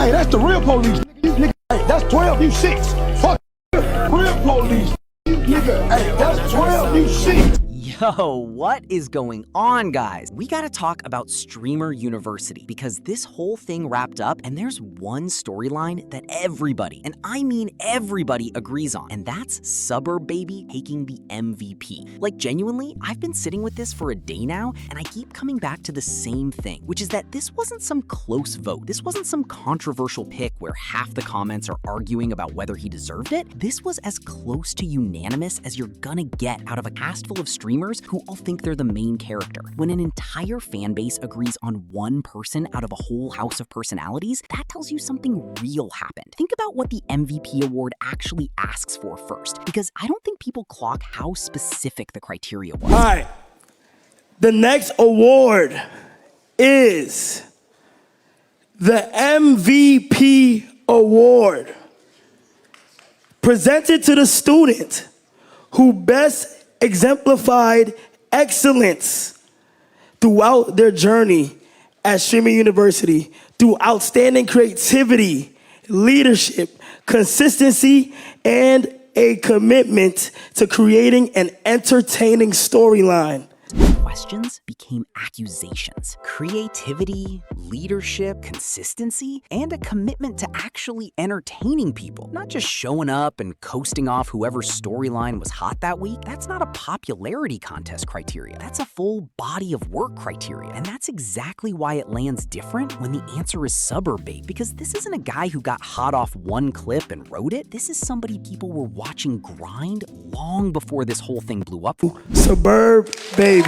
Hey, that's the real police. You nigga, hey, that's 12, you 6. Fuck real police. You nigga, hey, that's 12, you 6. Yo, what is going on, guys? We gotta talk about Streamer University because this whole thing wrapped up and there's one storyline that everybody, and I mean everybody, agrees on, and that's Suburb Baby taking the MVP. Like, genuinely, I've been sitting with this for a day now and I keep coming back to the same thing, which is that this wasn't some close vote. This wasn't some controversial pick where half the comments are arguing about whether he deserved it. This was as close to unanimous as you're gonna get out of a cast full of streamers who all think they're the main character. When an entire fan base agrees on one person out of a whole house of personalities, that tells you something real happened. Think about what the MVP award actually asks for first, because I don't think people clock how specific the criteria was. All right, the next award is the MVP award, presented to the student who best exemplified excellence throughout their journey at Streamer University through outstanding creativity, leadership, consistency, and a commitment to creating an entertaining storyline. Questions became accusations. Creativity, leadership, consistency, and a commitment to actually entertaining people. Not just showing up and coasting off whoever's storyline was hot that week. That's not a popularity contest criteria. That's a full body of work criteria. And that's exactly why it lands different when the answer is Suburb Baby. Because this isn't a guy who got hot off one clip and wrote it. This is somebody people were watching grind long before this whole thing blew up. Suburb Baby.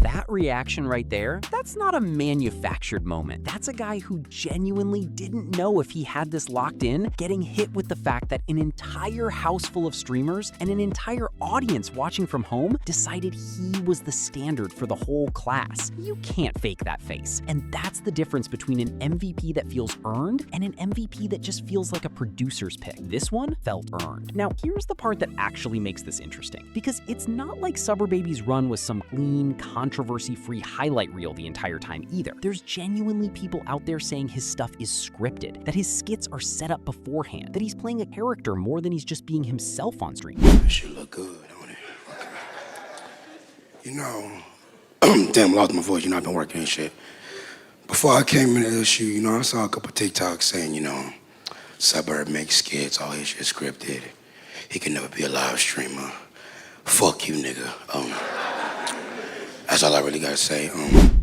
That reaction right there, that's not a manufactured moment. That's a guy who genuinely didn't know if he had this locked in, getting hit with the fact that an entire house full of streamers and an entire audience watching from home decided he was the standard for the whole class. You can't fake that face. And that's the difference between an MVP that feels earned and an MVP that just feels like a producer's pick. This one felt earned. Now, here's the part that actually makes this interesting, because it's not like Suburb Baby's run was some clean, controversy-free highlight reel the entire time either. There's genuinely people out there saying his stuff is scripted, that his skits are set up beforehand, that he's playing a character more than he's just being himself on stream. That shit look good, don't it? Okay. You know, damn, lost my voice. You know, I've been working and shit. Before I came into this shoot, you know, I saw a couple TikToks saying, you know, Suburb makes skits, all his shit scripted. He can never be a live streamer. Fuck you, nigga. That's all I really gotta say.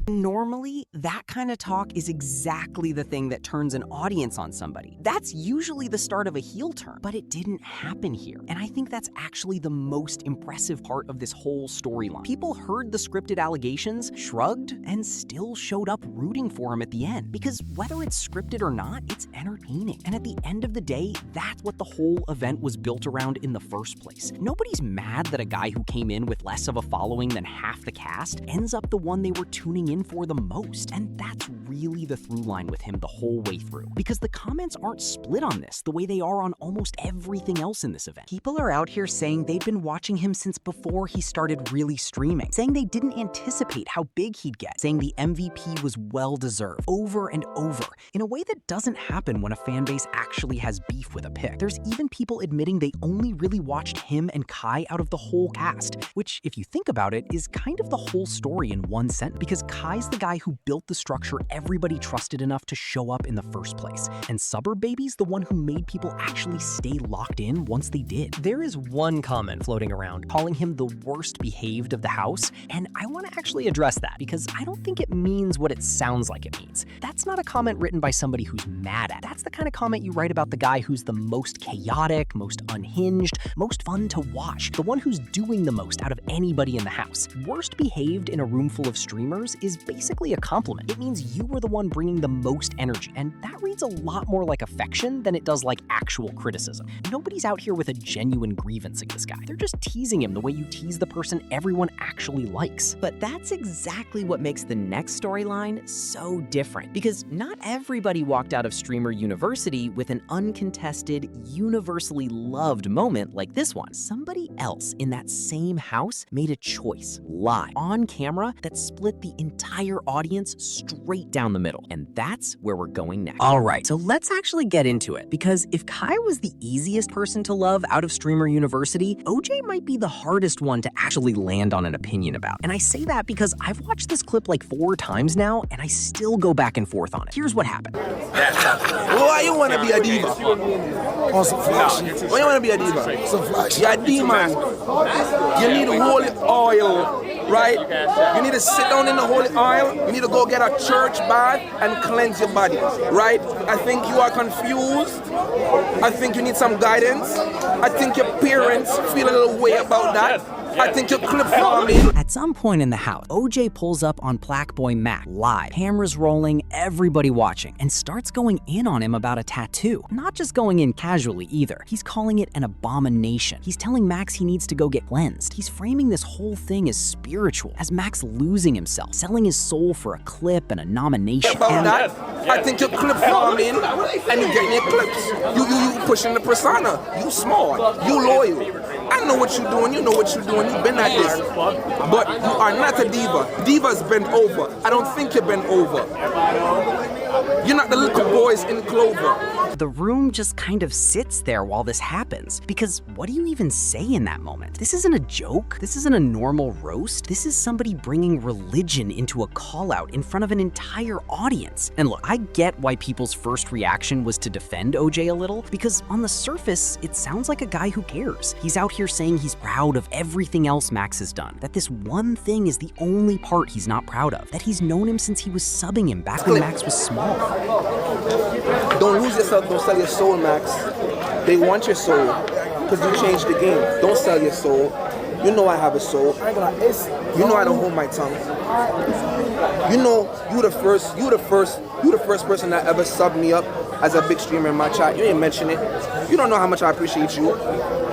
Normally, that kind of talk is exactly the thing that turns an audience on somebody. That's usually the start of a heel turn, but it didn't happen here. And I think that's actually the most impressive part of this whole storyline. People heard the scripted allegations, shrugged, and still showed up rooting for him at the end. Because whether it's scripted or not, it's entertaining. And at the end of the day, that's what the whole event was built around in the first place. Nobody's mad that a guy who came in with less of a following than half the cast ends up the one they were tuning in for the most. And that's really the through line with him the whole way through. Because the comments aren't split on this the way they are on almost everything else in this event. People are out here saying they'd been watching him since before he started really streaming, saying they didn't anticipate how big he'd get, saying the MVP was well deserved, over and over, in a way that doesn't happen when a fan base actually has beef with a pick. There's even people admitting they only really watched him and Kai out of the whole cast, which, if you think about it, is kind of the whole story in one sentence, because Kai's the guy who built the structure everybody trusted enough to show up in the first place, and Suburb Baby's the one who made people actually stay locked in once they did. There is one comment floating around calling him the worst behaved of the house, and I want to actually address that because I don't think it means what it sounds like it means. That's not a comment written by somebody who's mad at. That's the kind of comment you write about the guy who's the most chaotic, most unhinged, most fun to watch, the one who's doing the most out of anybody in the house. Worst behaved in a room full of streamers is is basically a compliment. It means you were the one bringing the most energy, and that reads a lot more like affection than it does like actual criticism. Nobody's out here with a genuine grievance against this guy. They're just teasing him the way you tease the person everyone actually likes. But that's exactly what makes the next storyline so different, because not everybody walked out of Streamer University with an uncontested, universally loved moment like this one. Somebody else in that same house made a choice, live, on camera, that split the entire audience straight down the middle. And that's where we're going next. All right, so let's actually get into it, because if Kai was the easiest person to love out of Streamer University, OJay might be the hardest one to actually land on an opinion about. And I say that because I've watched this clip like 4 times now, and I still go back and forth on it. Here's what happened. Why you wanna be a diva? On some flash shit. Why you wanna be a diva? Some flash You're a demon. You need holy oil, right? You need to sit down in the holy oil. You need to go get a church bath and cleanse your body, right? I think you are confused. I think you need some guidance. I think your parents feel a little way about that. I think you're clip farming. At some point in the house, OJay pulls up on PlaqueBoyMax live, cameras rolling, everybody watching, and starts going in on him about a tattoo. Not just going in casually either. He's calling it an abomination. He's telling Max he needs to go get cleansed. He's framing this whole thing as spiritual, as Max losing himself, selling his soul for a clip and a nomination. About that, I think you're clip farming and you're getting your clips. You pushing the persona. You smart. You loyal. I know what you're doing. You know what you're doing. You've been at this. But you are not a diva. Diva's bent over. I don't think you're bent over. You're not the little boys in clover. The room just kind of sits there while this happens, because what do you even say in that moment? This isn't a joke. This isn't a normal roast. This is somebody bringing religion into a call-out in front of an entire audience. And look, I get why people's first reaction was to defend OJay a little, because on the surface, it sounds like a guy who cares. He's out here saying he's proud of everything else Max has done, that this one thing is the only part he's not proud of, that he's known him since he was subbing him back when Max was small. Don't lose yourself, don't sell your soul, Max. They want your soul because you changed the game. Don't sell your soul. You know I have a soul. You know I don't hold my tongue. You know you the first person that ever subbed me up as a big streamer in my chat. You ain't mention it. You don't know how much I appreciate you.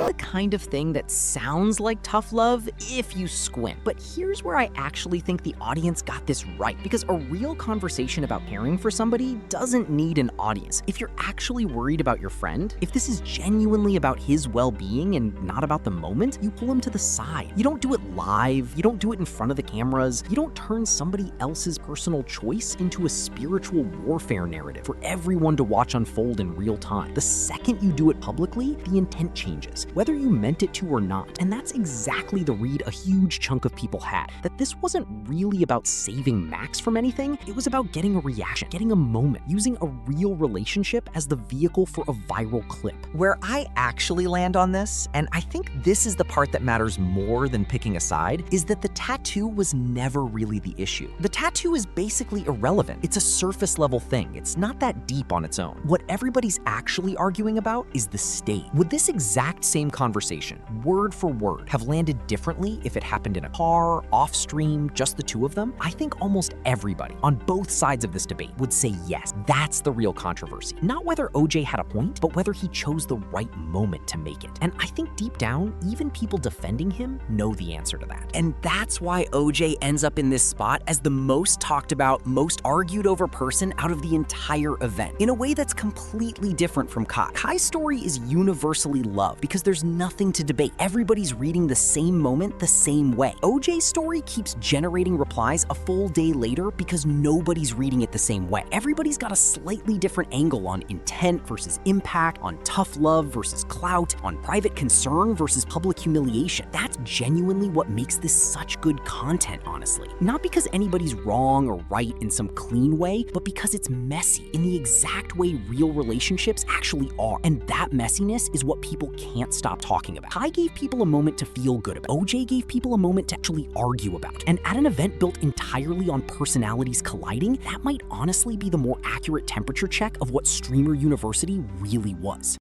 The kind of thing that sounds like tough love if you squint. But here's where I actually think the audience got this right, because a real conversation about caring for somebody doesn't need an audience. If you're actually worried about your friend, if this is genuinely about his well-being and not about the moment, you pull him to the side. You don't do it live, you don't do it in front of the cameras, you don't turn somebody else's personal choice into a spiritual warfare narrative for everyone to watch unfold in real time. The second you do it publicly, the intent changes, whether you meant it to or not. And that's exactly the read a huge chunk of people had, that this wasn't really about saving Max from anything, it was about getting a reaction, getting a moment, using a real relationship as the vehicle for a viral clip. Where I actually land on this, and I think this is the part that matters more than picking a side, is that the tattoo was never really the issue. The tattoo is basically irrelevant. It's a surface level thing. It's not that deep on its own. What everybody's actually arguing about is the state. Would this exact same conversation, word for word, have landed differently if it happened in a car, off stream, just the two of them? I think almost everybody on both sides of this debate would say yes. That's the real controversy. Not whether OJay had a point, but whether he chose the right moment to make it. And I think deep down, even people defending him know the answer to that. And that's why OJay ends up in this spot as the most talked about, most argued over person out of the entire event, in a way that's completely different from Kai. Kai's story is universally loved because there's nothing to debate. Everybody's reading the same moment the same way. OJay's story keeps generating replies a full day later because nobody's reading it the same way. Everybody's got a slightly different angle on intent versus impact, on tough love versus clout, on private concern versus public humiliation. That's genuinely what makes this such good content, honestly. Not because anybody's wrong or right in some clean way, but because it's messy in the exact way real relationships actually are. And that messiness is what people can't stop talking about. Kai gave people a moment to feel good about. OJay gave people a moment to actually argue about. And at an event built entirely on personalities colliding, that might honestly be the more accurate temperature check of what Streamer University really was.